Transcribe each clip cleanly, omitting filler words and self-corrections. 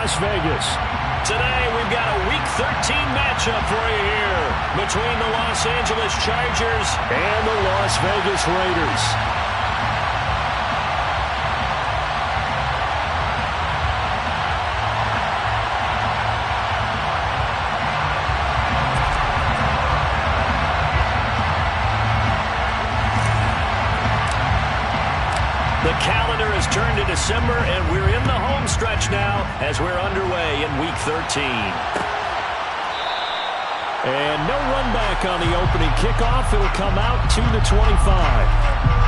Las Vegas. Today, we've got a Week 13 matchup for you here between the Los Angeles Chargers and the Las Vegas Raiders. The calendar has turned to December, and we're in the home stretch now as we're underway in Week 13. And no run back on the opening kickoff. It'll come out to the 25.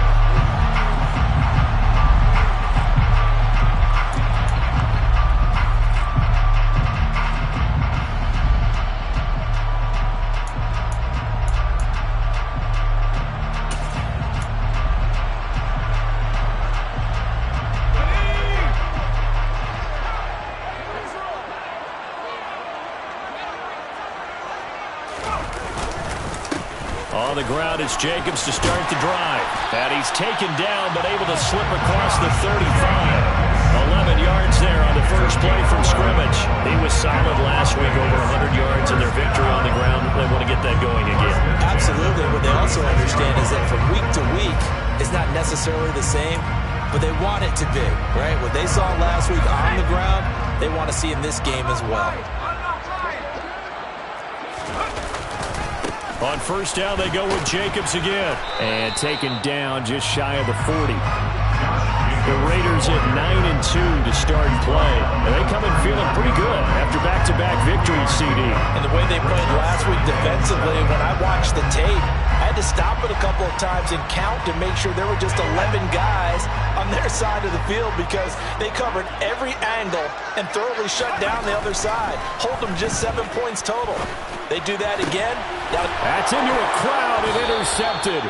On the ground is Jacobs to start the drive. And he's taken down but able to slip across the 35. 11 yards there on the first play from scrimmage. He was solid last week, over 100 yards in their victory on the ground. They want to get that going again. Absolutely. What they also understand is that from week to week, it's not necessarily the same, but they want it to be, right? What they saw last week on the ground, they want to see in this game as well. On first down, they go with Jacobs again. And taken down just shy of the 40. The Raiders at 9-2 to start play. And they come in feeling pretty good after back-to-back victories, CD. And the way they played last week defensively, when I watched the tape, I had to stop it a couple of times and count to make sure there were just 11 guys on their side of the field because they covered every angle and thoroughly shut down the other side. Hold them just 7 points total. They do that again. That's into a crowd and intercepted.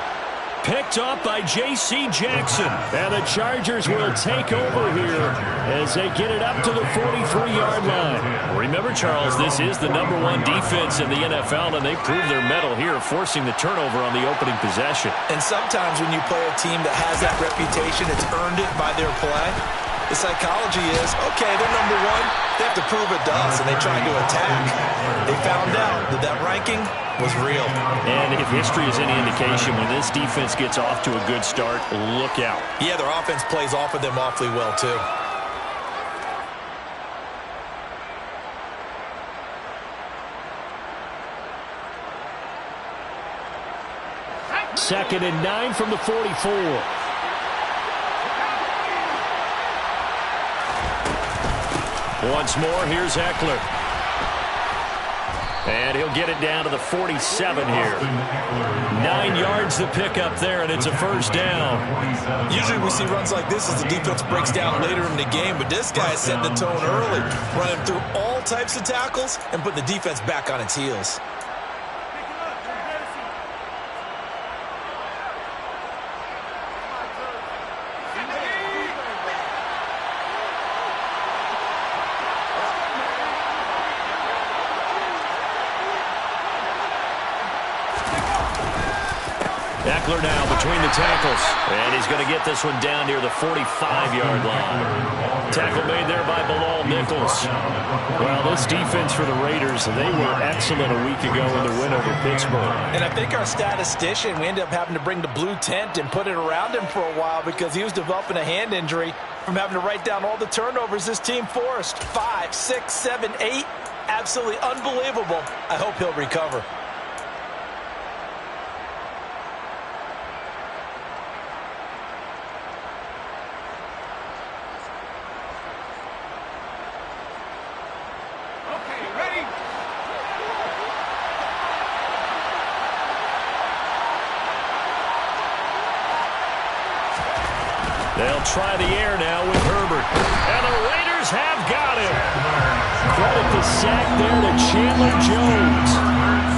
Picked up by J.C. Jackson. And the Chargers will take over here as they get it up to the 43-yard line. Remember, Charles, this is the #1 defense in the NFL, and they proved their mettle here, forcing the turnover on the opening possession. And sometimes when you play a team that has that reputation, it's earned it by their play. The psychology is, okay, they're #1. They have to prove it to us, and they try to attack. They found out that that ranking was real. And if history is any indication, when this defense gets off to a good start, look out. Yeah, their offense plays off of them awfully well, too. Second and 9 from the 44. Once more, here's Eckler. And he'll get it down to the 47 here. 9 yards to pick up there, and it's a first down. Usually we see runs like this as the defense breaks down later in the game, but this guy set the tone early, running through all types of tackles and putting the defense back on its heels. Eckler now between the tackles. And he's going to get this one down near the 45-yard line. Tackle made there by Bilal Nichols. Well, this defense for the Raiders, they were excellent a week ago in the win over Pittsburgh. And I think our statistician, we ended up having to bring the blue tent and put it around him for a while because he was developing a hand injury from having to write down all the turnovers this team forced. 5, 6, 7, 8. Absolutely unbelievable. I hope he'll recover. They'll try the air now with Herbert. And the Raiders have got him. Credit the sack there to Chandler Jones.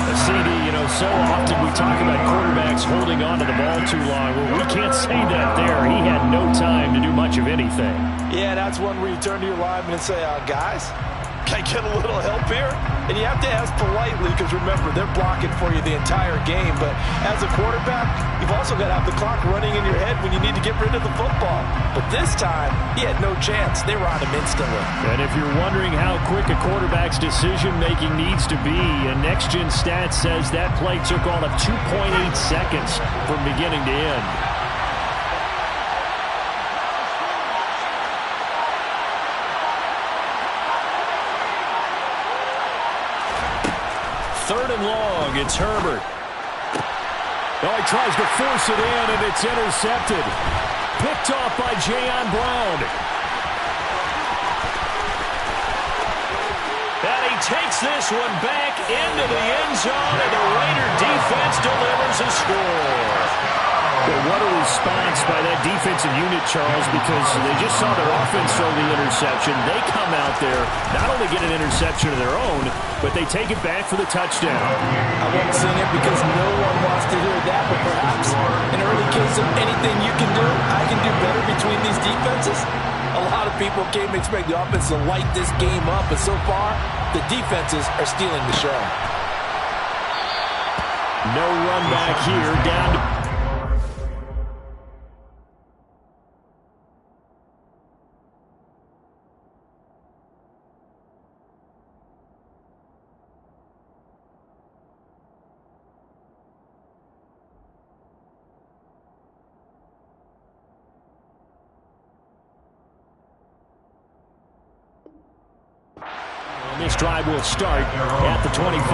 A CD, you know, so often we talk about quarterbacks holding on to the ball too long. Well, we can't say that there. He had no time to do much of anything. Yeah, that's one where you turn to your lineman and say, guys, Can I get a little help here? And you have to ask politely because, remember, they're blocking for you the entire game. But as a quarterback, you've also got to have the clock running in your head when you need to get rid of the football. But this time, he had no chance. They were on him instantly. And if you're wondering how quick a quarterback's decision-making needs to be, a next-gen stat says that play took all of 2.8 seconds from beginning to end. Third and long, it's Herbert. Oh, he tries to force it in, and it's intercepted. Picked off by Jayon Brown. And he takes this one back into the end zone, and the Raider defense delivers a score. Well, what a response by that defensive unit, Charles, because they just saw their offense throw the interception. They come out there, not only get an interception of their own, but they take it back for the touchdown. I won't sing it because no one wants to hear that, but perhaps an early case of anything you can do, I can do better between these defenses. A lot of people came to expect the offense to light this game up, but so far, the defenses are stealing the show. No run back here, down to... This drive will start at the 25.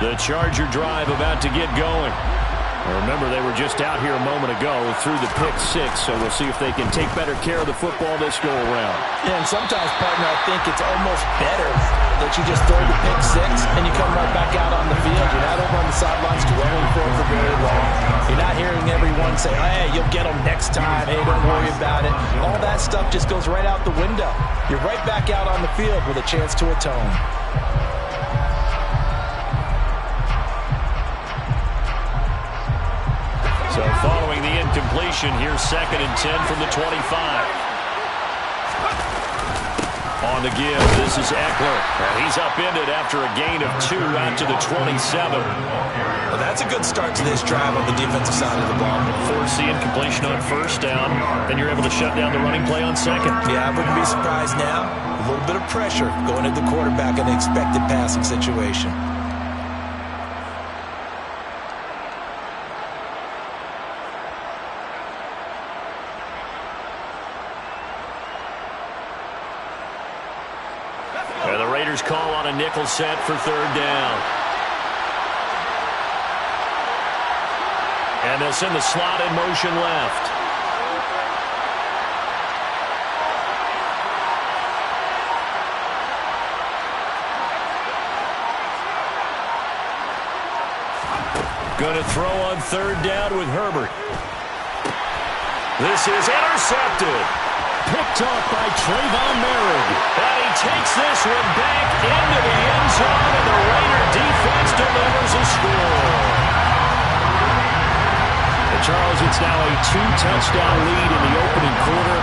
The Charger drive about to get going. Remember, they were just out here a moment ago through the pick six, so we'll see if they can take better care of the football this go-around. Yeah, and sometimes, partner, I think it's almost better that you just throw the pick six and you come right back out on the field. You're not over on the sidelines dwelling for very long. You're not hearing everyone say, hey, you'll get them next time. Hey, don't worry about it. All that stuff just goes right out the window. You're right back out on the field with a chance to atone. So following the incompletion, here's 2nd and 10 from the 25. On the give, this is Eckler. And he's upended after a gain of 2 out to the 27. Well, that's a good start to this drive on the defensive side of the ball. Force the incompletion on first down, then you're able to shut down the running play on second. Yeah, I wouldn't be surprised now. A little bit of pressure going at the quarterback in the expected passing situation. And the Raiders call on a nickel set for 3rd down. And they'll send the slot in motion left. Going to throw on 3rd down with Herbert. This is intercepted. Picked off by Trayvon Merritt. And he takes this one back into the end zone, and the Raider defense delivers a score. And Charles, it's now a 2-touchdown lead in the opening quarter.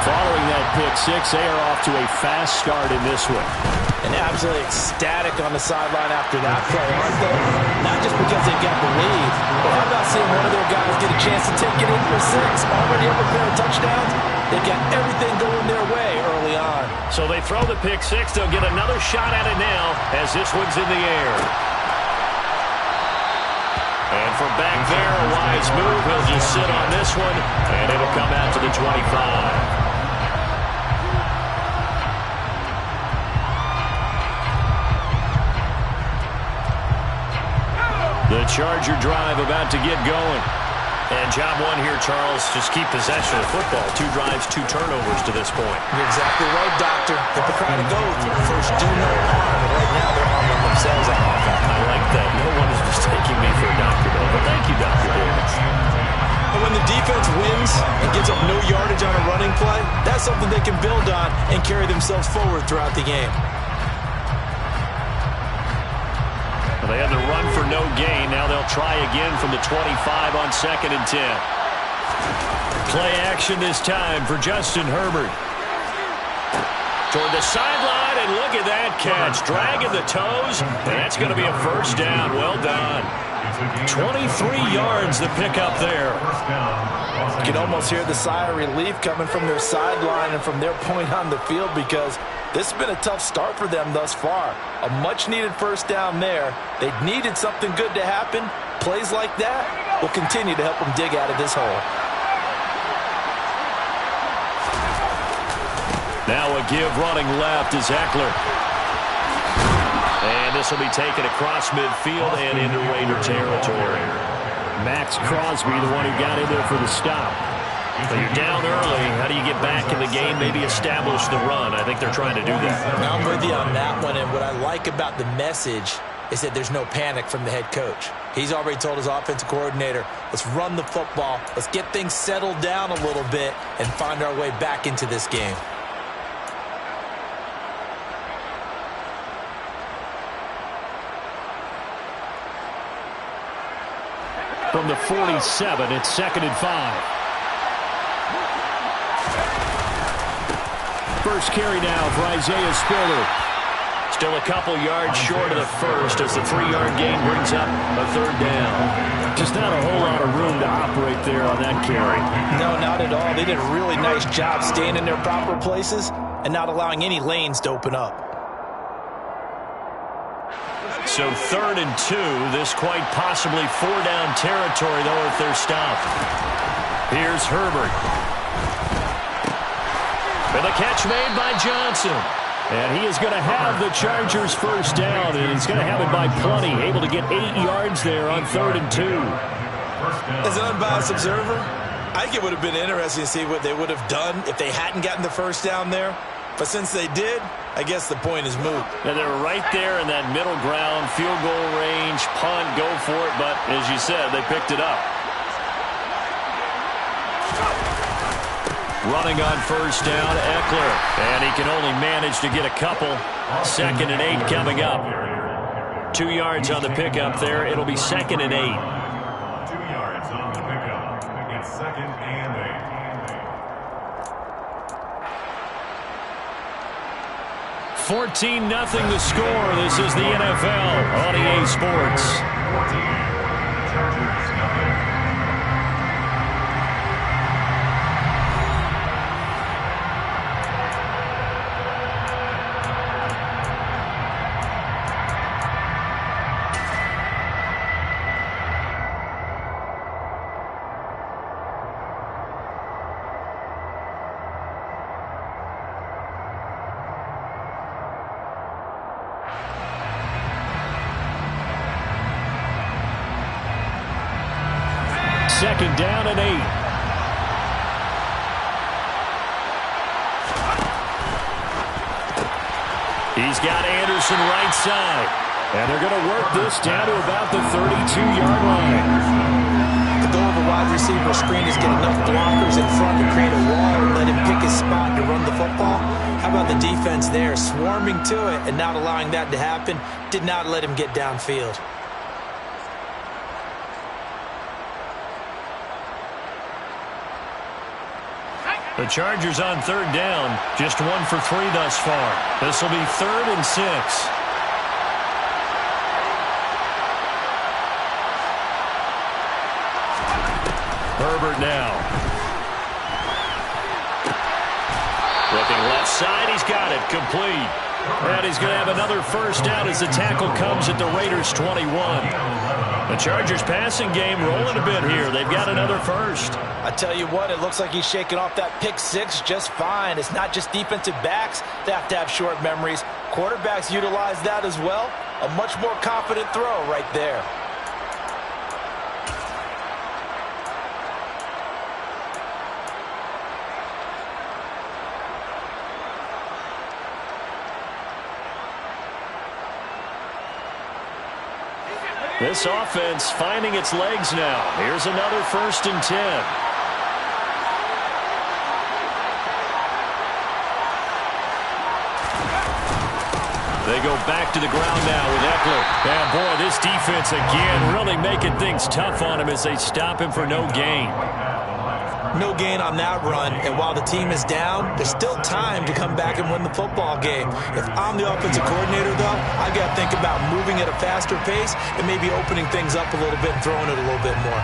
Following that pick six, they are off to a fast start in this one. And absolutely ecstatic on the sideline after that play, aren't they? Not just because they got the lead, but how about seeing one of their guys get a chance to take it in for 6? Already up a pair of touchdowns. They got everything going their way early on. So they throw the pick six. They'll get another shot at it now as this one's in the air. And from back there, a wise move. He'll just sit on this one, and it'll come out to the 25. The Charger drive about to get going. And job one here, Charles, just keep possession of football. 2 drives, 2 turnovers to this point. You're exactly right, Doctor. Hippocratic oath. First, do no harm. Right now, they're harming themselves on offense. I like that. No one is mistaking me for a doctor, though. But thank you, Dr. Davis. And when the defense wins and gives up no yardage on a running play, that's something they can build on and carry themselves forward throughout the game. They had the run for no gain. Now they'll try again from the 25 on 2nd and 10. Play action this time for Justin Herbert. Toward the sideline, and look at that catch. Dragging the toes, and that's going to be a first down. Well done. 23 yards the pickup there. You can almost hear the sigh of relief coming from their sideline and from their point on the field, because this has been a tough start for them thus far. A much-needed first down there. They needed something good to happen. Plays like that will continue to help them dig out of this hole. Now a give running left is Eckler. And this will be taken across midfield and into Raider territory. Max Crosby, the one who got in there for the stop. But you're down early. How do you get back in the game, maybe establish the run? I think they're trying to do that. I'm with you on that one, and what I like about the message is that there's no panic from the head coach. He's already told his offensive coordinator, let's run the football, let's get things settled down a little bit and find our way back into this game. From the 47, it's 2nd and 5. First carry now for Isaiah Spiller. Still a couple yards short of the first as the 3-yard gain brings up a 3rd down. Just not a whole lot of room to operate there on that carry. No, not at all. They did a really nice job staying in their proper places and not allowing any lanes to open up. So 3rd and 2, this quite possibly 4-down territory, though, if they're stopped. Here's Herbert. And the catch made by Johnson. And he is going to have the Chargers first down, and he's going to have it by plenty. Able to get 8 yards there on 3rd and 2. As an unbiased observer, I think it would have been interesting to see what they would have done if they hadn't gotten the first down there. But since they did, I guess the point is moot. Now they're right there in that middle ground, field goal range, punt, go for it. But as you said, they picked it up. Running on first down, Eckler. And he can only manage to get a couple. 2nd and 8 coming up. 2 yards on the pickup there. It'll be 2nd and 8. 2 yards on the pickup. It's 2nd and 8. 14-0 the score. This is the NFL on EA Sports. 14. Chargers nothing. Second down and 8. He's got Anderson right side. And they're going to work this down to about the 32-yard line. The goal of a wide receiver screen is get enough blockers in front to create a wall and let him pick his spot to run the football. How about the defense there, swarming to it and not allowing that to happen? Did not let him get downfield. The Chargers on 3rd down, just 1 for 3 thus far. This will be 3rd and 6. Herbert now. Looking left side, he's got it, complete. And he's going to have another first down as the tackle comes at the Raiders' 21. The Chargers passing game rolling a bit here. They've got another first. I tell you what, it looks like he's shaking off that pick six just fine. It's not just defensive backs that have to have short memories. Quarterbacks utilize that as well. A much more confident throw right there. This offense finding its legs now. Here's another 1st and 10. They go back to the ground now with Eckler. And, boy, this defense again really making things tough on him as they stop him for no gain. No gain on that run, and while the team is down, there's still time to come back and win the football game. If I'm the offensive coordinator, though, I've got to think about moving at a faster pace and maybe opening things up a little bit and throwing it a little bit more.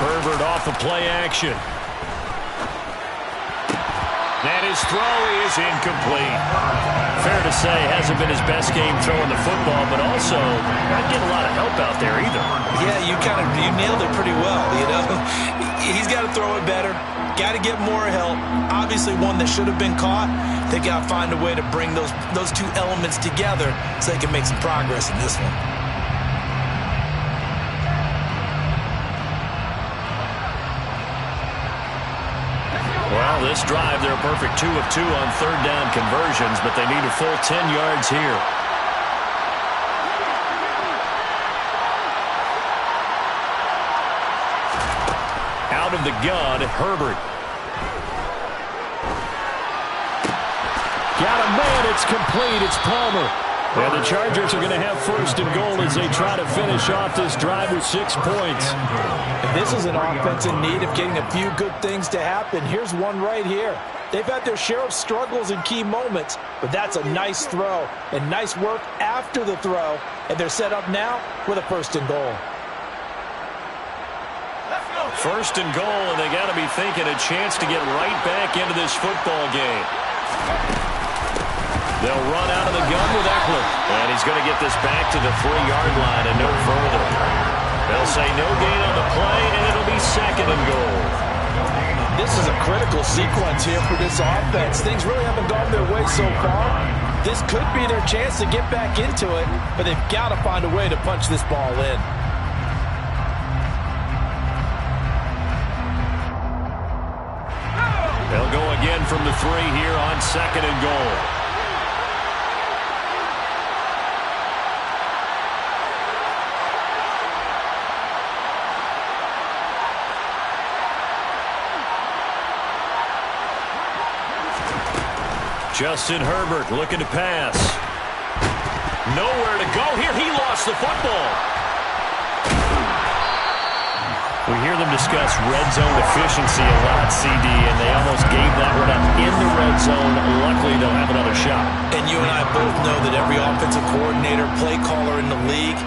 Herbert off of play action. And his throw is incomplete. Fair to say, hasn't been his best game throwing the football, but also not getting a lot of help out there either. Yeah, you nailed it pretty well, you know. He's got to throw it better. Got to get more help. Obviously one that should have been caught. They got to find a way to bring those two elements together so they can make some progress in this one. Well, this drive, they're a perfect 2 of 2 on third down conversions, but they need a full 10 yards here. Out of the gun, Herbert. Got a man, it's complete, it's Palmer. And the Chargers are going to have first and goal as they try to finish off this drive with 6 points. And this is an offense in need of getting a few good things to happen. Here's one right here. They've had their share of struggles in key moments, but that's a nice throw and nice work after the throw. And they're set up now with a first and goal. First and goal, and they got to be thinking a chance to get right back into this football game. They'll run out of the gun with Eckler. And he's going to get this back to the 3-yard line and no further. They'll say no gain on the play, and it'll be second and goal. This is a critical sequence here for this offense. Things really haven't gone their way so far. This could be their chance to get back into it, but they've got to find a way to punch this ball in. They'll go again from the 3 here on second and goal. Justin Herbert looking to pass. Nowhere to go here. He lost the football. We hear them discuss red zone efficiency a lot, CD, and they almost gave that one up in the red zone. Luckily, they'll have another shot. And you and I both know that every offensive coordinator, play caller in the league,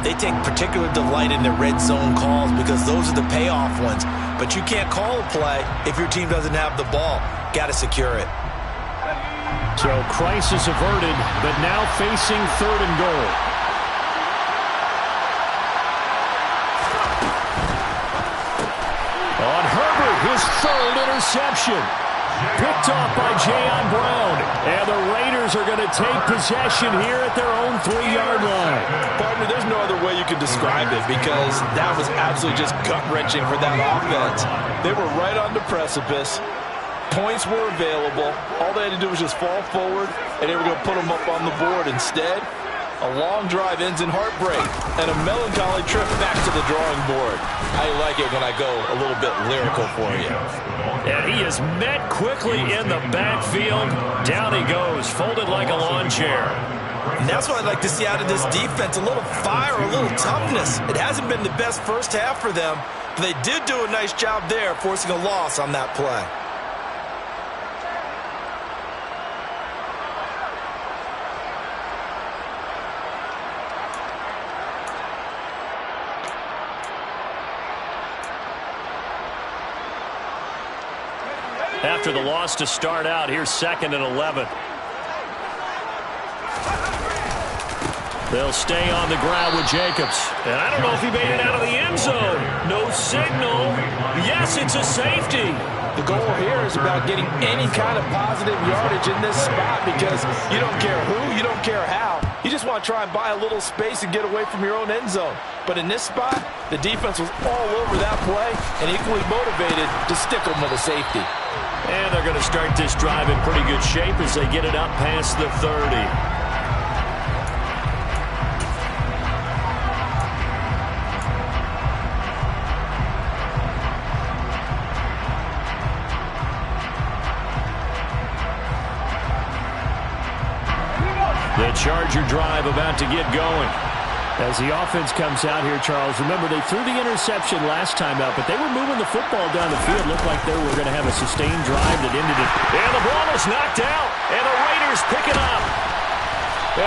they take particular delight in their red zone calls because those are the payoff ones. But you can't call a play if your team doesn't have the ball. Got to secure it. So crisis averted, but now facing third and goal. On Herbert, his third interception. Picked off by Jayon Brown. And the Raiders are going to take possession here at their own 3-yard line. Partner, there's no other way you could describe it because that was absolutely just gut-wrenching for that offense. They were right on the precipice. Points were available. All they had to do was just fall forward, and they were going to put them up on the board. Instead, a long drive ends in heartbreak and a melancholy trip back to the drawing board. I like it when I go a little bit lyrical for you. And he is met quickly in the backfield. Down he goes, folded like a lawn chair. And that's what I'd like to see out of this defense, a little fire, a little toughness. It hasn't been the best first half for them, but they did do a nice job there, forcing a loss on that play. After the loss to start out, here's second and 11. They'll stay on the ground with Jacobs. And I don't know if he made it out of the end zone. No signal. Yes, it's a safety. The goal here is about getting any kind of positive yardage in this spot because you don't care who, you don't care how. You just want to try and buy a little space and get away from your own end zone. But in this spot, the defense was all over that play and equally motivated to stick them with a safety. And they're going to start this drive in pretty good shape as they get it up past the 30. Charger drive about to get going. As the offense comes out here, Charles, remember they threw the interception last time out, but they were moving the football down the field. Looked like they were going to have a sustained drive that ended it. And the ball is knocked out, and the Raiders pick it up.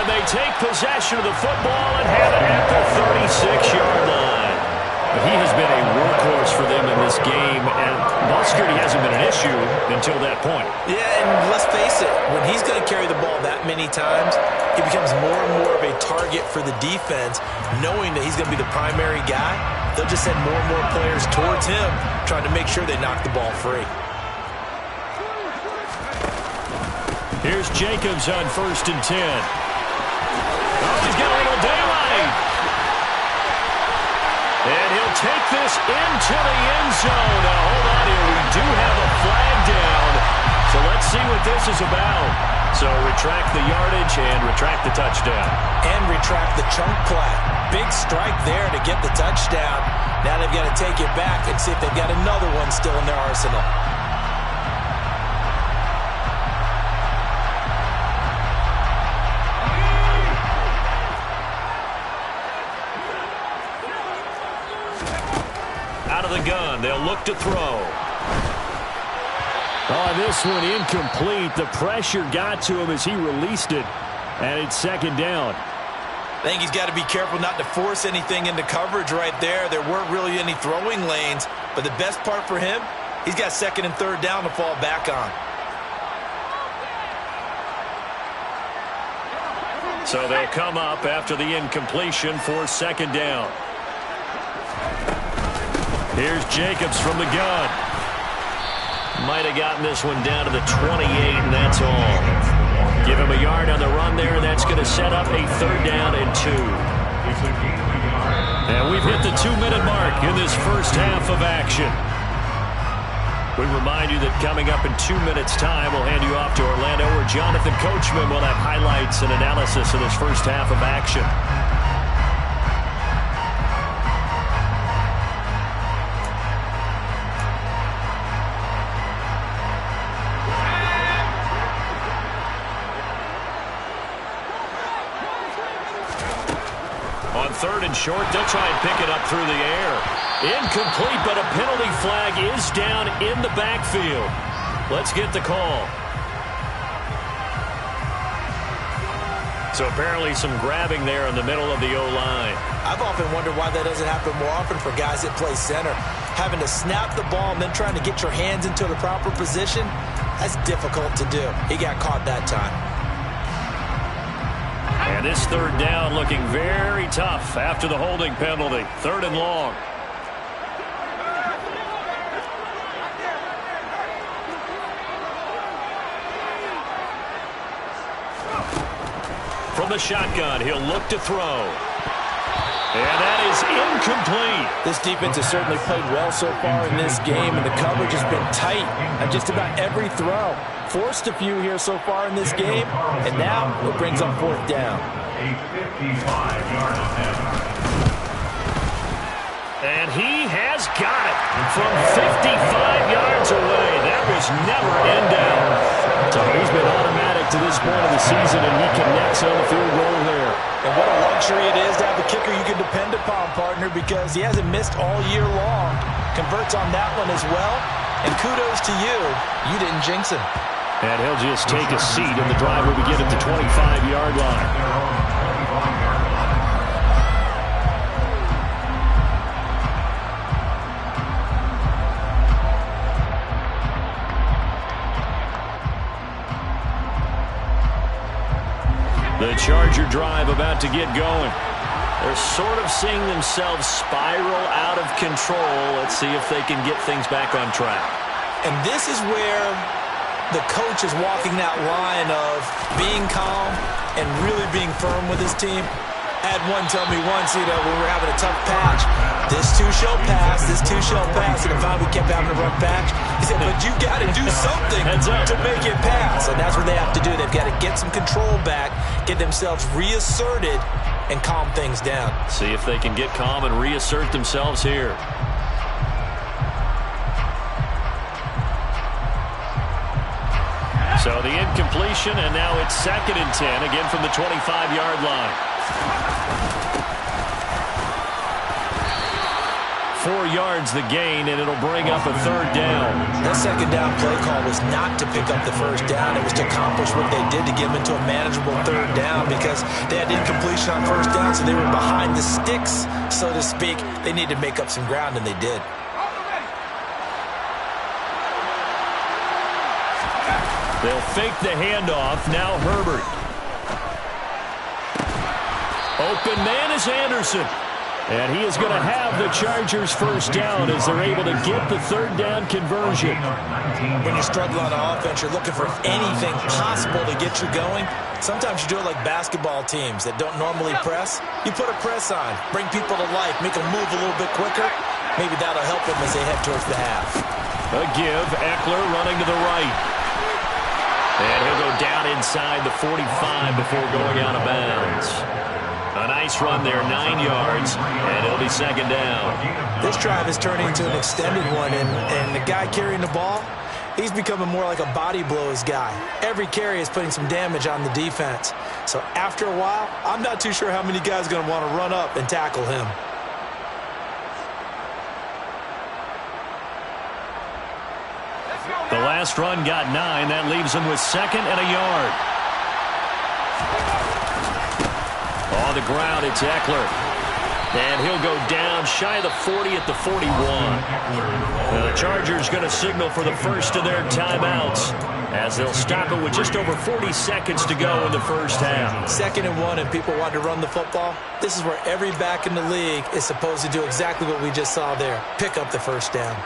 And they take possession of the football and have it at the 36-yard line. He has been a workhorse for them in this game, and ball security hasn't been an issue until that point. Yeah, and let's face it, when he's going to carry the ball that many times, he becomes more and more of a target for the defense, knowing that he's going to be the primary guy. They'll just send more and more players towards him, trying to make sure they knock the ball free. Here's Jacobs on 1st and 10. Oh, he's got a little daylight. And he'll take this into the end zone. Now, hold on here. We do have a flag down. So let's see what this is about. So retract the yardage and retract the touchdown. And retract the chunk play. Big strike there to get the touchdown. Now they've got to take it back and see if they've got another one still in their arsenal. Out of the gun, they'll look to throw. Oh, this one incomplete. The pressure got to him as he released it, and it's 2nd down. I think he's got to be careful not to force anything into coverage right there. There weren't really any throwing lanes, but the best part for him, he's got 2nd and 3rd down to fall back on. So they'll come up after the incompletion for 2nd down. Here's Jacobs from the gun. Might have gotten this one down to the 28, and that's all. Give him a yard on the run there, and that's going to set up a 3rd down and 2. And we've hit the 2-minute mark in this first half of action. We remind you that coming up in 2 minutes' time, we'll hand you off to Orlando, where Jonathan Coachman will have highlights and analysis of this first half of action. On 3rd and short, they'll try and pick it up through the air. Incomplete, but a penalty flag is down in the backfield. Let's get the call. So apparently some grabbing there in the middle of the O-line. I've often wondered why that doesn't happen more often for guys that play center. Having to snap the ball and then trying to get your hands into the proper position, that's difficult to do. He got caught that time. And this 3rd down looking very tough after the holding penalty. 3rd and long. From the shotgun, he'll look to throw. And that is incomplete. This defense has certainly played well so far in this game, and the coverage has been tight on just about every throw. Forced a few here so far in this game, and now it brings up 4th down. A 55-yard attempt. And he has got it from 55 yards away. That was never in doubt. So he's been automatic to this point of the season, and he connects on the field goal there. And what a luxury it is to have a kicker you can depend upon, partner, because he hasn't missed all year long. Converts on that one as well. And kudos to you. You didn't jinx him. And he'll just take a seat, and the drive will begin at the 25-yard line. The Charger drive about to get going. They're sort of seeing themselves spiral out of control. Let's see if they can get things back on track. And this is where the coach is walking that line of being calm and really being firm with his team. I had one tell me once, when we were having a tough patch, this too shall pass, this too shall pass, and finally we kept having a rough patch. He said, but you got to do something to make it pass, and that's what they have to do. They've got to get some control back, get themselves reasserted, and calm things down. See if they can get calm and reassert themselves here. So the incompletion, and now it's 2nd and 10, again from the 25-yard line. 4 yards the gain, and it'll bring up a 3rd down. That 2nd down play call was not to pick up the 1st down. It was to accomplish what they did to get them into a manageable 3rd down because they had incompletion on 1st down, so they were behind the sticks, so to speak. They needed to make up some ground, and they did. They'll fake the handoff. Now Herbert. Open man is Anderson. And he is going to have the Chargers 1st down as they're able to get the 3rd down conversion. When you struggle on offense, you're looking for anything possible to get you going. Sometimes you do it like basketball teams that don't normally press. You put a press on, bring people to life, make them move a little bit quicker. Maybe that'll help them as they head towards the half. A give, Eckler running to the right. And he'll go down inside the 45 before going out of bounds. A nice run there, 9 yards, and it'll be 2nd down. This drive is turning into an extended one, and the guy carrying the ball, he's becoming more like a body blows guy. Every carry is putting some damage on the defense. So after a while, I'm not too sure how many guys are going to want to run up and tackle him. The last run got 9. That leaves him with 2nd and a yard. On the ground, it's Eckler. And he'll go down shy of the 40 at the 41. The Chargers going to signal for the first of their timeouts as they'll stop it with just over 40 seconds to go in the 1st half. 2nd and 1, and people want to run the football. This is where every back in the league is supposed to do exactly what we just saw there. Pick up the 1st down.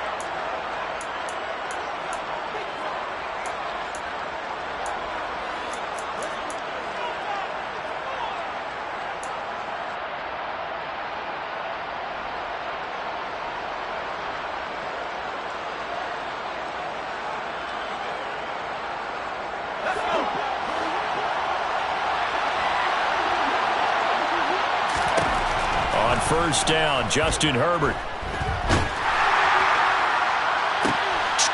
On 1st down, Justin Herbert.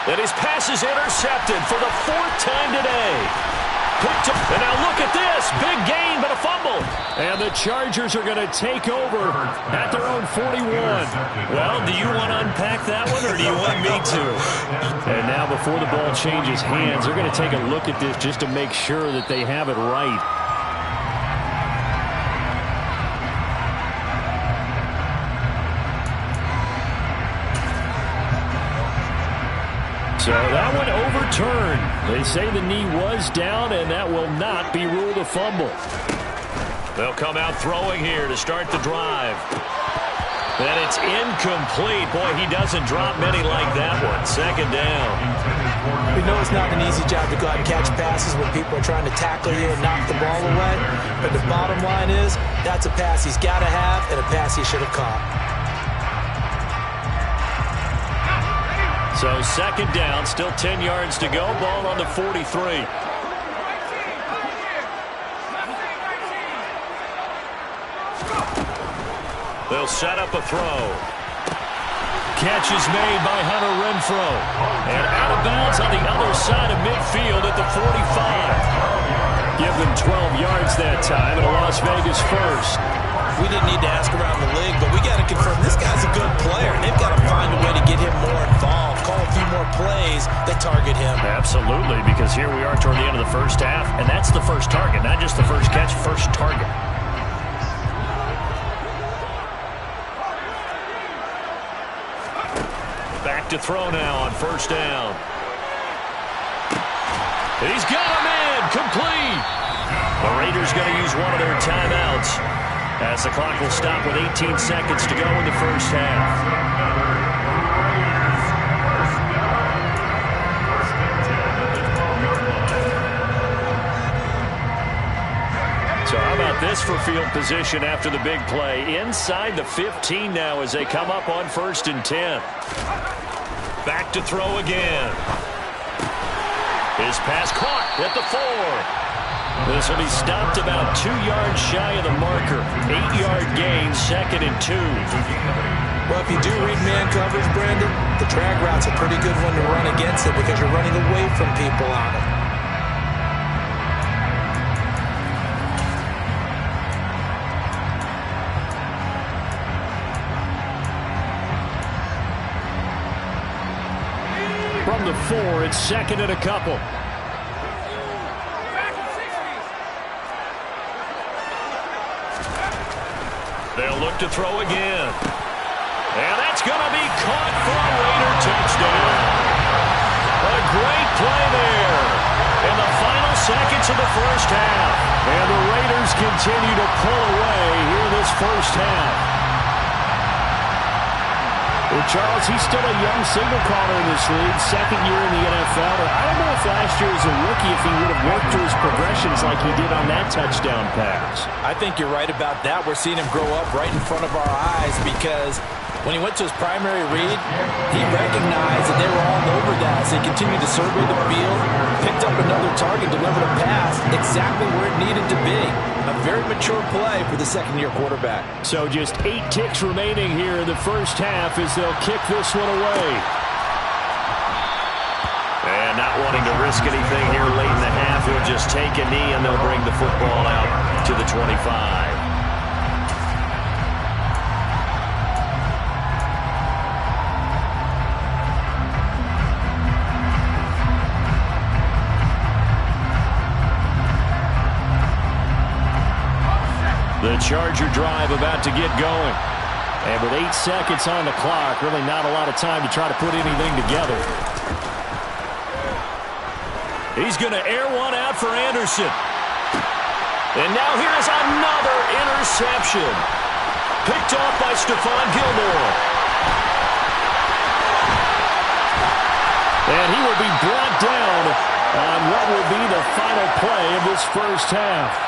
And his pass is intercepted for the 4th time today. Picked up, and now look at this. Big gain, but a fumble. And the Chargers are going to take over at their own 41. Well, do you want to unpack that one, or do you want me to? And now before the ball changes hands, they're going to take a look at this just to make sure that they have it right. So that one overturned. They say the knee was down, and that will not be ruled a fumble. They'll come out throwing here to start the drive. And it's incomplete. Boy, he doesn't drop many like that one. 2nd down. We know it's not an easy job to go out and catch passes when people are trying to tackle you and knock the ball away. But the bottom line is, that's a pass he's got to have and a pass he should have caught. So 2nd down, still 10 yards to go. Ball on the 43. They'll set up a throw. Catch is made by Hunter Renfrow. And out of bounds on the other side of midfield at the 45. Give them 12 yards that time, and a Las Vegas 1st. We didn't need to ask around the league, but we got to confirm this guy's a good player. They've got to find a way to get him more involved, call a few more plays that target him. Absolutely, because here we are toward the end of the 1st half, and that's the first target, not just the first catch, first target. Back to throw now on 1st down. He's got him in, complete. The Raiders going to use one of their timeouts as the clock will stop with 18 seconds to go in the 1st half. So how about this for field position after the big play? Inside the 15 now as they come up on 1st and 10. Back to throw again. His pass caught at the 4. This will be stopped about 2 yards shy of the marker. 8-yard gain, 2nd and 2. Well, if you do read man coverage, Brandon, the drag route's a pretty good one to run against it because you're running away from people on it. From the 4, it's 2nd and a couple. They'll look to throw again. And that's going to be caught for a Raider touchdown. A great play there in the final seconds of the first half. And the Raiders continue to pull away here in this first half. Well, Charles, he's still a young signal caller in this league, 2nd year in the NFL. I don't know if last year as a rookie if he would have worked through his progressions like he did on that touchdown pass. I think you're right about that. We're seeing him grow up right in front of our eyes because when he went to his primary read, he recognized that they were all over that. So he continued to survey the field, picked up another target, delivered a pass exactly where it needed to be. A very mature play for the second-year quarterback. So just 8 ticks remaining here in the first half as they'll kick this one away. And not wanting to risk anything here late in the half, he'll just take a knee and they'll bring the football out to the 25. The Charger drive about to get going. And with 8 seconds on the clock, really not a lot of time to try to put anything together. He's going to air one out for Anderson. And now here's another interception. Picked off by Stephon Gilmore. And he will be brought down on what will be the final play of this first half.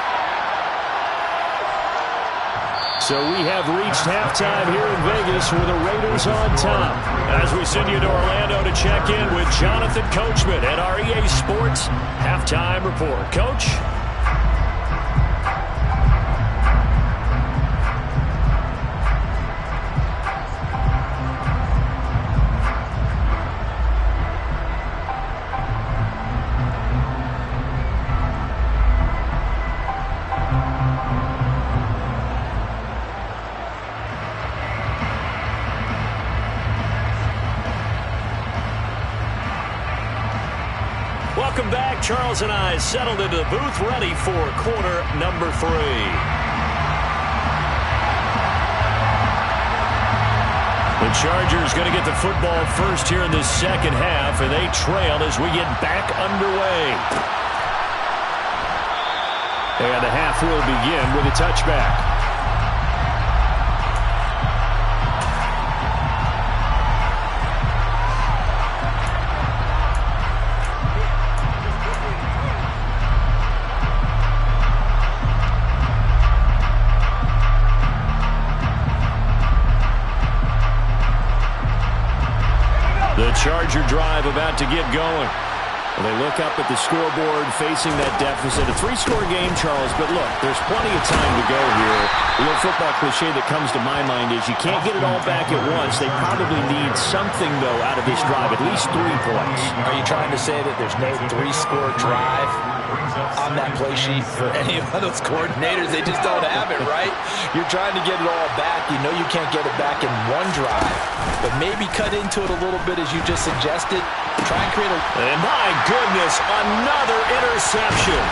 So we have reached halftime here in Vegas with the Raiders on top. As we send you to Orlando to check in with Jonathan Coachman at our EA Sports Halftime Report. Coach? Welcome back. Charles and I settled into the booth ready for quarter number 3. The Chargers going to get the football first here in the second half, and they trail as we get back underway. And the half will begin with a touchback. The Charger drive about to get going. Well, they look up at the scoreboard facing that deficit. A 3-score game, Charles, but look, there's plenty of time to go here. The old football cliche that comes to my mind is you can't get it all back at once. They probably need something, though, out of this drive, at least 3 points. Are you trying to say that there's no 3-score drive on that play sheet for any of those coordinators? They just don't have it, right? You're trying to get it all back. You know you can't get it back in one drive, but maybe cut into it a little bit as you just suggested. Try and create a... And my goodness, another interception.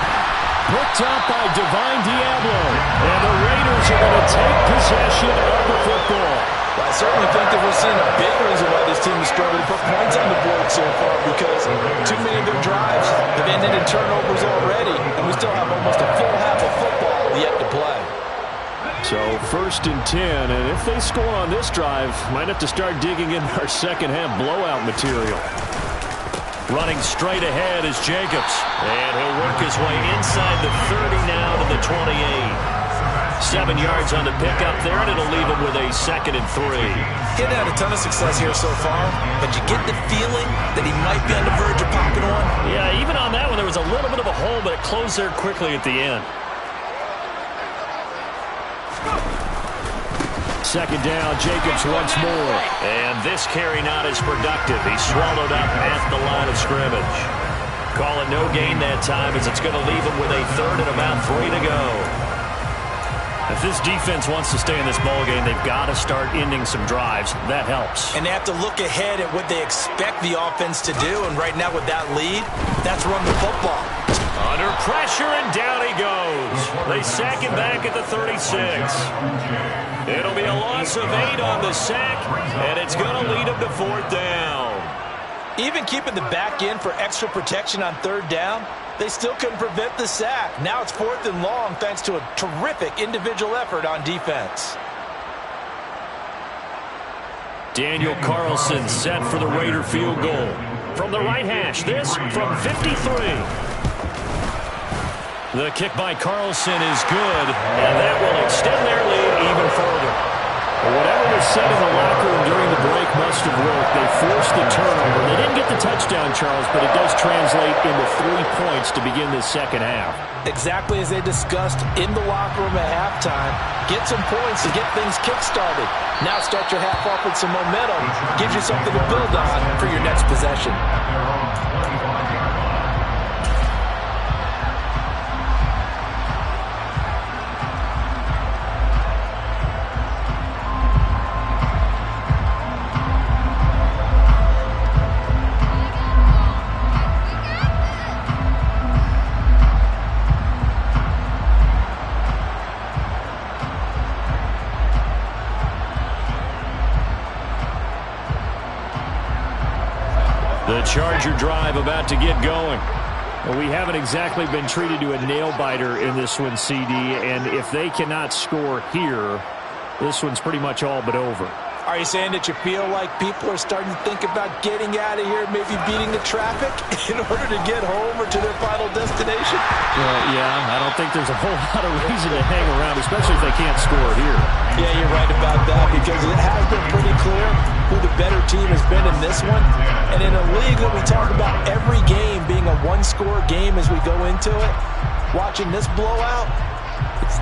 Picked up by Divine Diablo. And the Raiders are going to take possession of the football. Well, I certainly think that we're seeing a big reason why this team is struggling to put points on the board so far, because too many of their drives have ended in turnovers already, and we still have almost a full half of football yet to play. So 1st and 10, and if they score on this drive, might have to start digging in our second half blowout material. Running straight ahead is Jacobs. And he'll work his way inside the 30 now to the 28. 7 yards on the pickup there, and it'll leave him with a 2nd and 3. He's had a ton of success here so far, but you get the feeling that he might be on the verge of popping one. Yeah, even on that one, there was a little bit of a hole, but it closed there quickly at the end. 2nd down, Jacobs once more. And this carry not as productive. He's swallowed up at the line of scrimmage. Call it no gain that time, as it's going to leave him with a 3rd and about 3 to go. If this defense wants to stay in this ballgame, they've got to start ending some drives. That helps. And they have to look ahead at what they expect the offense to do. And right now with that lead, that's run the football. Under pressure, and down he goes. They sack him back at the 36. It'll be a loss of 8 on the sack, and it's going to lead him to 4th down. Even keeping the back end for extra protection on 3rd down, they still couldn't prevent the sack. Now it's 4th and long thanks to a terrific individual effort on defense. Daniel Carlson set for the Raider field goal. From the right hash, this from 53. The kick by Carlson is good, and that will extend their lead even further. Whatever was said in the locker room during the break must have worked. They forced the turnover. They didn't get the touchdown, Charles, but it does translate into 3 points to begin this second half. Exactly as they discussed in the locker room at halftime. Get some points to get things kick-started. Now start your half off with some momentum. Gives you something to build on for your next possession. The Charger drive about to get going. Well, we haven't exactly been treated to a nail-biter in this one, CD, and if they cannot score here, this one's pretty much all but over. Are you saying that you feel like people are starting to think about getting out of here, maybe beating the traffic in order to get home or to their final destination? Yeah, I don't think there's a whole lot of reason to hang around, especially if they can't score here. Yeah, you're right about that, because it has been pretty clear who the better team has been in this one. And in a league that we talk about every game being a one-score game as we go into it, watching this blowout,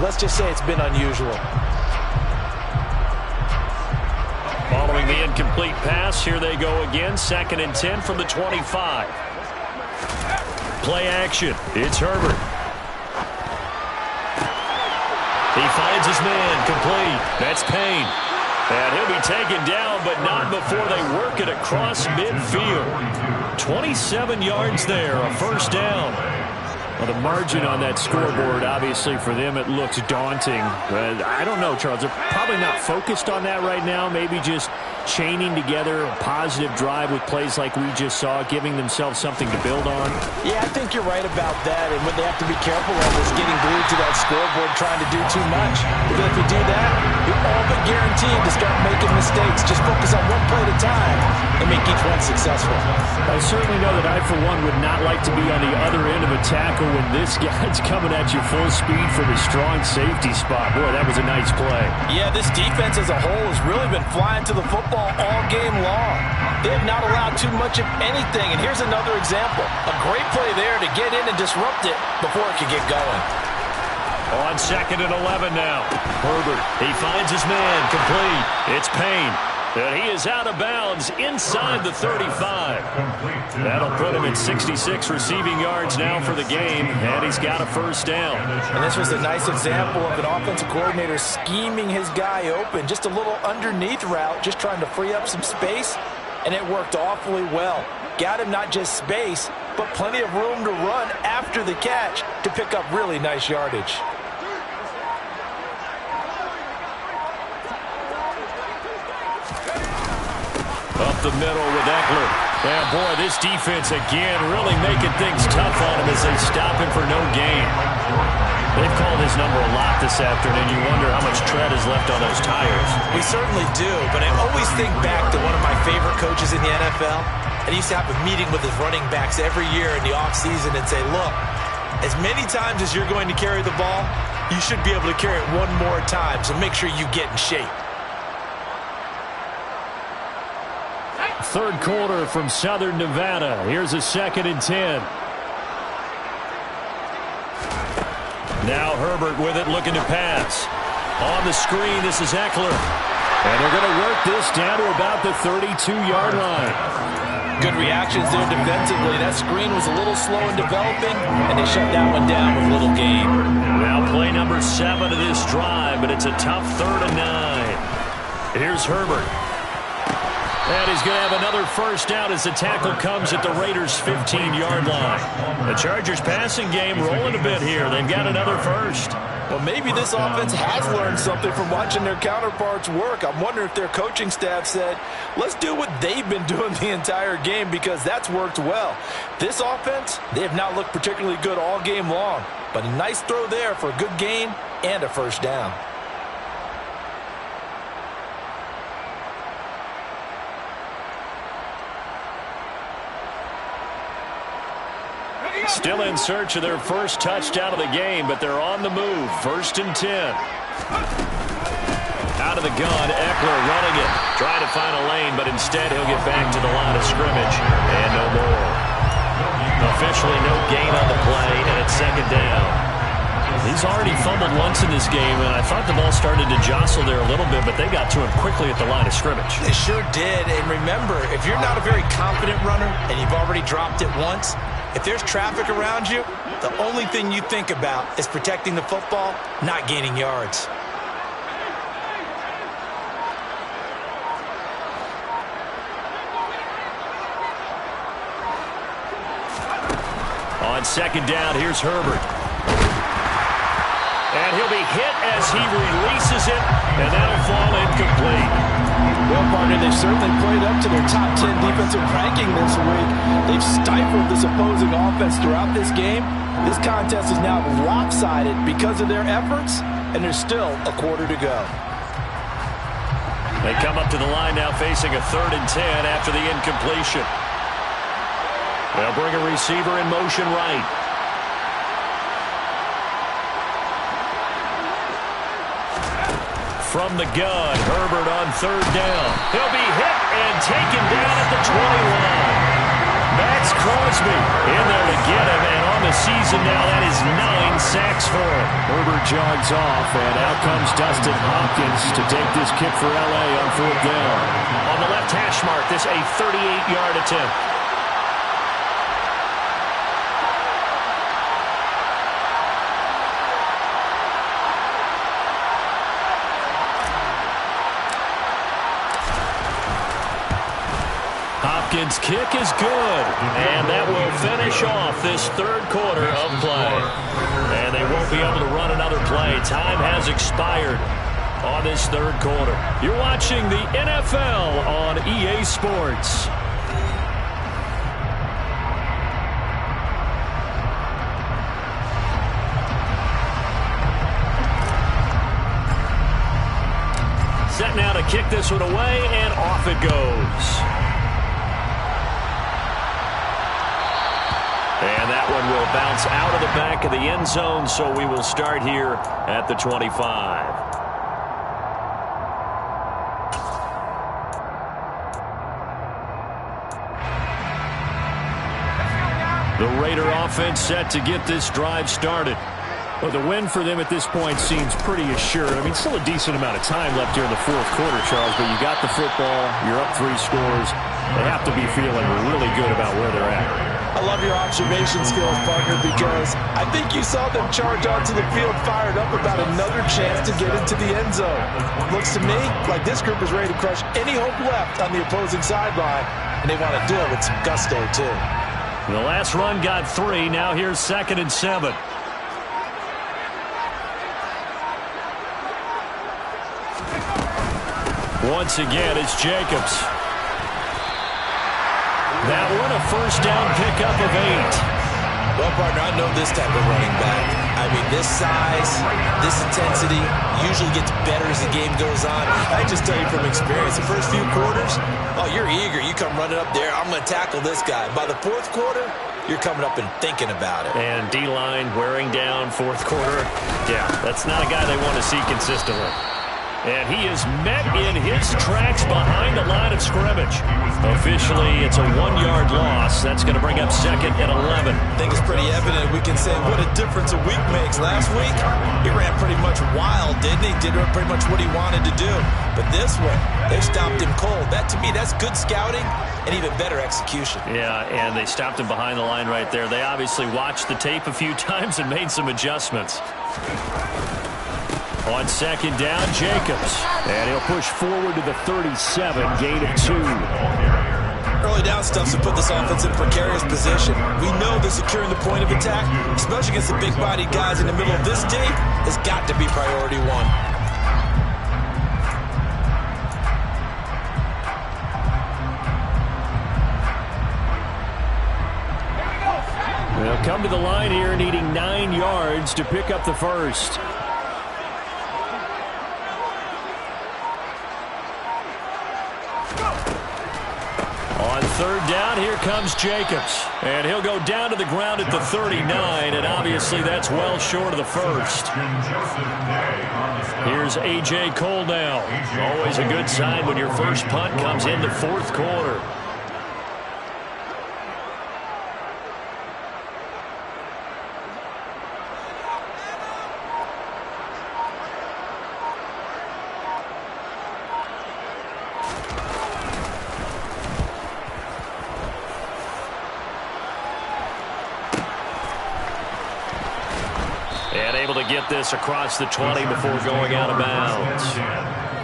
let's just say it's been unusual. Following the incomplete pass, here they go again. 2nd and 10 from the 25. Play action. It's Herbert. He finds his man, complete. That's Payne. And he'll be taken down, but not before they work it across midfield. 27 yards there, a 1st down. Well, the margin on that scoreboard, obviously, for them, it looks daunting. But I don't know, Charles. They're probably not focused on that right now. Maybe just chaining together a positive drive with plays like we just saw, giving themselves something to build on. Yeah, I think you're right about that. And what they have to be careful of is getting glued to that scoreboard trying to do too much. Because if you do that, you're all but guaranteed to start making mistakes. Just focus on one play at a time and make each one successful. I certainly know that I, for one, would not like to be on the other end of a tackle when this guy's coming at you full speed from a strong safety spot. Boy, that was a nice play. Yeah, this defense as a whole has really been flying to the football all game long. They have not allowed too much of anything. And here's another example. A great play there to get in and disrupt it before it could get going. On 2nd and 11 now. Herbert, he finds his man, complete. It's Payne. And he is out of bounds inside the 35. That'll put him at 66 receiving yards now for the game, and he's got a 1st down. And this was a nice example of an offensive coordinator scheming his guy open. Just a little underneath route, just trying to free up some space, and it worked awfully well. Got him not just space, but plenty of room to run after the catch to pick up really nice yardage. Up the middle with Eckler. Yeah, boy, this defense again really making things tough on him as they stop him for no gain. They've called his number a lot this afternoon. You wonder how much tread is left on those tires. We certainly do, but I always think back to one of my favorite coaches in the NFL. And he used to have a meeting with his running backs every year in the offseason and say, look, as many times as you're going to carry the ball, you should be able to carry it one more time, so make sure you get in shape. 3rd quarter from Southern Nevada. Here's a 2nd and 10. Now Herbert with it, looking to pass. On the screen, this is Eckler. And they're going to work this down to about the 32-yard line. Good reactions there defensively. That screen was a little slow in developing, and they shut that one down with little gain. Now play number 7 of this drive, but it's a tough 3rd and 9. Here's Herbert. And he's going to have another first down as the tackle comes at the Raiders' 15-yard line. The Chargers passing game rolling a bit here. They've got another first. Well, maybe this offense has learned something from watching their counterparts work. I'm wondering if their coaching staff said, let's do what they've been doing the entire game, because that's worked well. This offense, they have not looked particularly good all game long, but a nice throw there for a good gain and a first down. Still in search of their first touchdown of the game, but they're on the move. 1st and 10. Out of the gun, Eckler running it. Trying to find a lane, but instead he'll get back to the line of scrimmage. And no more. Officially no gain on the play, and it's 2nd down. He's already fumbled once in this game, and I thought the ball started to jostle there a little bit, but they got to him quickly at the line of scrimmage. They sure did, and remember, if you're not a very confident runner and you've already dropped it once, if there's traffic around you, the only thing you think about is protecting the football, not gaining yards. On 2nd down, here's Herbert. And he'll be hit as he releases it, and that'll fall incomplete. Well, partner, they've certainly played up to their top 10 defensive ranking this week. They've stifled this opposing offense throughout this game. This contest is now lopsided because of their efforts, and there's still a quarter to go. They come up to the line now facing a 3rd and 10 after the incompletion. They'll bring a receiver in motion right. From the gun, Herbert on 3rd down. He'll be hit and taken down at the 20-line. Max Crosby in there to get him, and on the season now, that is 9 sacks for him. Herbert jogs off, and out comes Dustin Hopkins to take this kick for L.A. on 4th down. On the left hash mark, this a 38-yard attempt. Hopkins' kick is good, and that will finish off this 3rd quarter of play. And they won't be able to run another play. Time has expired on this 3rd quarter. You're watching the NFL on EA Sports. Set now to kick this one away, and off it goes. And that one will bounce out of the back of the end zone, so we will start here at the 25. The Raider offense set to get this drive started. Well, the win for them at this point seems pretty assured. I mean, still a decent amount of time left here in the 4th quarter, Charles, but you got the football, you're up 3 scores. They have to be feeling really good about where they're at. I love your observation skills, partner, because I think you saw them charge onto the field fired up about another chance to get into the end zone. Looks to me like this group is ready to crush any hope left on the opposing sideline, and they want to do it with some gusto, too. The last run got 3. Now here's 2nd and 7. Once again, it's Jacobs. That one a first down pickup of 8. Well, partner, I know this type of running back. I mean, this size, this intensity usually gets better as the game goes on. I just tell you from experience, the first few quarters, oh, you're eager. You come running up there, I'm going to tackle this guy. By the 4th quarter, you're coming up and thinking about it. And D-line wearing down 4th quarter. Yeah, that's not a guy they want to see consistently. And he is met in his tracks behind the line of scrimmage. Officially, it's a 1-yard loss. That's going to bring up 2nd and 11. I think it's pretty evident. We can say what a difference a week makes. Last week, he ran pretty much wild, didn't he? Did pretty much what he wanted to do. But this one, they stopped him cold. That, to me, that's good scouting and even better execution. Yeah, and they stopped him behind the line right there. They obviously watched the tape a few times and made some adjustments. On 2nd down, Jacobs. And he'll push forward to the 37, gain of 2. Early down stuff to put this offense in precarious position. We know that securing the point of attack, especially against the big-bodied guys in the middle of this tape, has got to be priority 1. They'll come to the line here needing 9 yards to pick up the first. On 3rd down, here comes Jacobs. And he'll go down to the ground at the 39, and obviously that's well short of the first. Here's A.J. Cole now. Always a good sign when your first punt comes in the 4th quarter. And able to get this across the 20 before going out of bounds.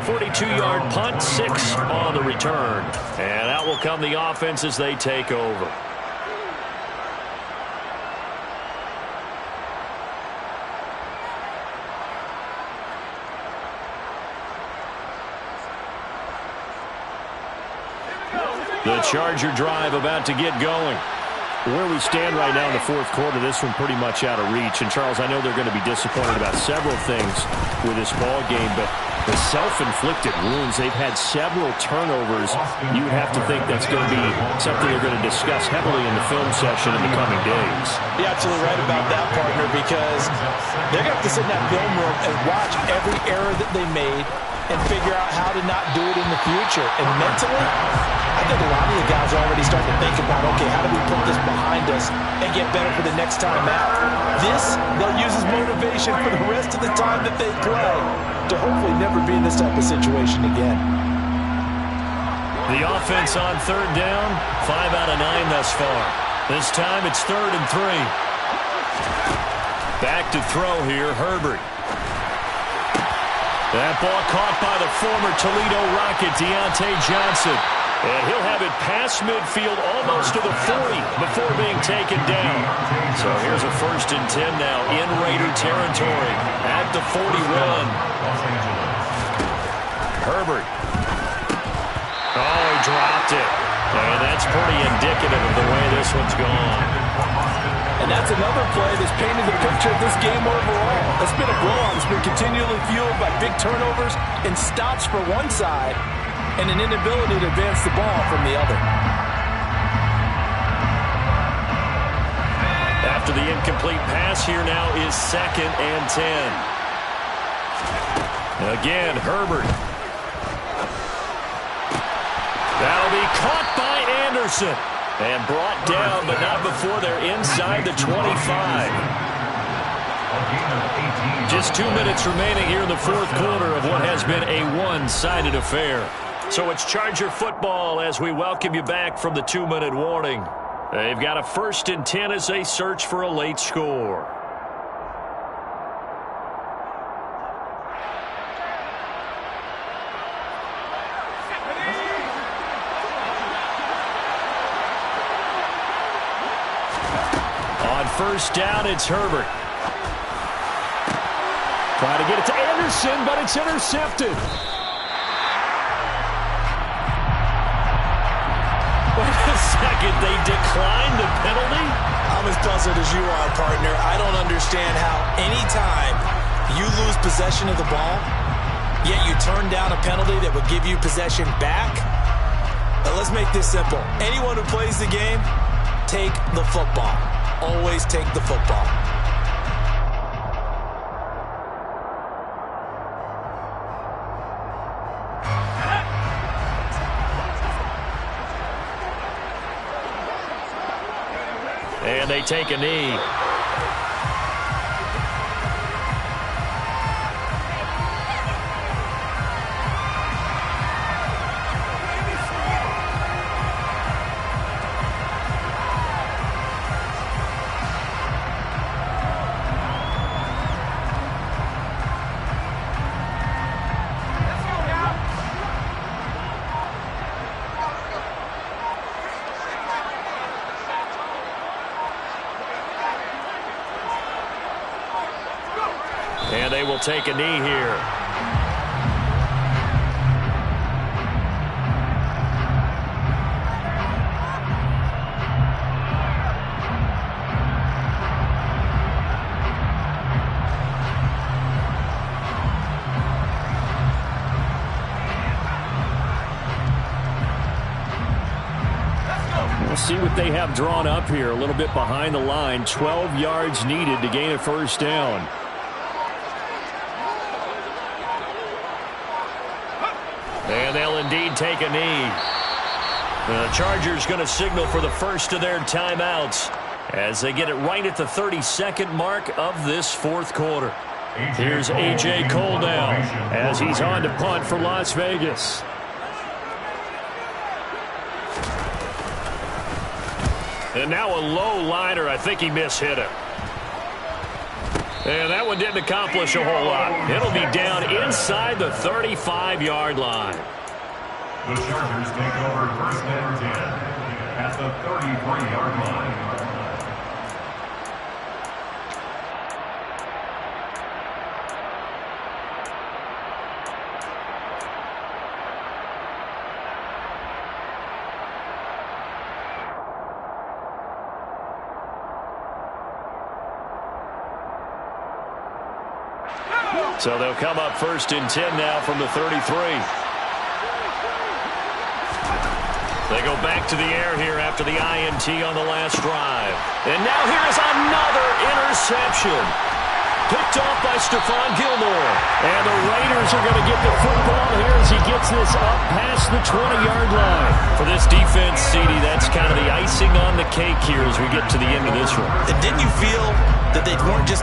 42-yard punt, 6 on the return. And out will come the offense as they take over. The Charger drive about to get going. Where we stand right now in the 4th quarter, this one pretty much out of reach. And, Charles, I know they're going to be disappointed about several things with this ball game, but the self-inflicted wounds, they've had several turnovers. You would have to think that's going to be something they're going to discuss heavily in the film session in the coming days. You're absolutely right about that, partner, because they're going to have to sit in that film room and watch every error that they made and figure out how to not do it in the future. And mentally, I think a lot of the guys are already starting to think about, okay, how do we put this behind us and get better for the next time out? This, they'll use as motivation for the rest of the time that they play to hopefully never be in this type of situation again. The offense on 3rd down, 5 out of 9 thus far. This time it's 3rd and 3. Back to throw here, Herbert. That ball caught by the former Toledo Rocket, Deontay Johnson. And he'll have it past midfield almost to the 40 before being taken down. So here's a 1st and 10 now in Raider territory at the 41. Herbert. Oh, he dropped it. And that's pretty indicative of the way this one's gone. And that's another play that's painted the picture of this game overall. It's been a blowout. It's been continually fueled by big turnovers and stops for one side and an inability to advance the ball from the other. After the incomplete pass, here now is 2nd and 10. Again, Herbert. That'll be caught by Anderson. And brought down, but not before they're inside the 25. Just 2 minutes remaining here in the 4th quarter of what has been a one-sided affair. So it's Charger football as we welcome you back from the 2-minute warning. They've got a 1st and 10 as they search for a late score. On 1st down, it's Herbert. Trying to get it to Anderson, but it's intercepted. Wait a second, they declined the penalty? I'm as puzzled as you are, partner. I don't understand how any time you lose possession of the ball, yet you turn down a penalty that would give you possession back. Now, let's make this simple. Anyone who plays the game, take the football. Always take the football. And they take a knee. And they will take a knee here. We'll see what they have drawn up here. A little bit behind the line. 12 yards needed to gain a first down. And they'll indeed take a knee. The Chargers going to signal for the first of their timeouts as they get it right at the 32nd mark of this fourth quarter. Here's A.J. Cole now as he's on to punt for Las Vegas. And now a low liner. I think he mishit it. And that one didn't accomplish a whole lot. It'll be down inside the 35-yard line. The Chargers take over first and 10 at the 33-yard line. So they'll come up first and 10 now from the 33. They go back to the air here after the INT on the last drive. And now here is another interception. Picked off by Stephon Gilmore. And the Raiders are going to get the football here as he gets this up past the 20-yard line. For this defense, CD, that's kind of the icing on the cake here as we get to the end of this one. And didn't you feel that they weren't just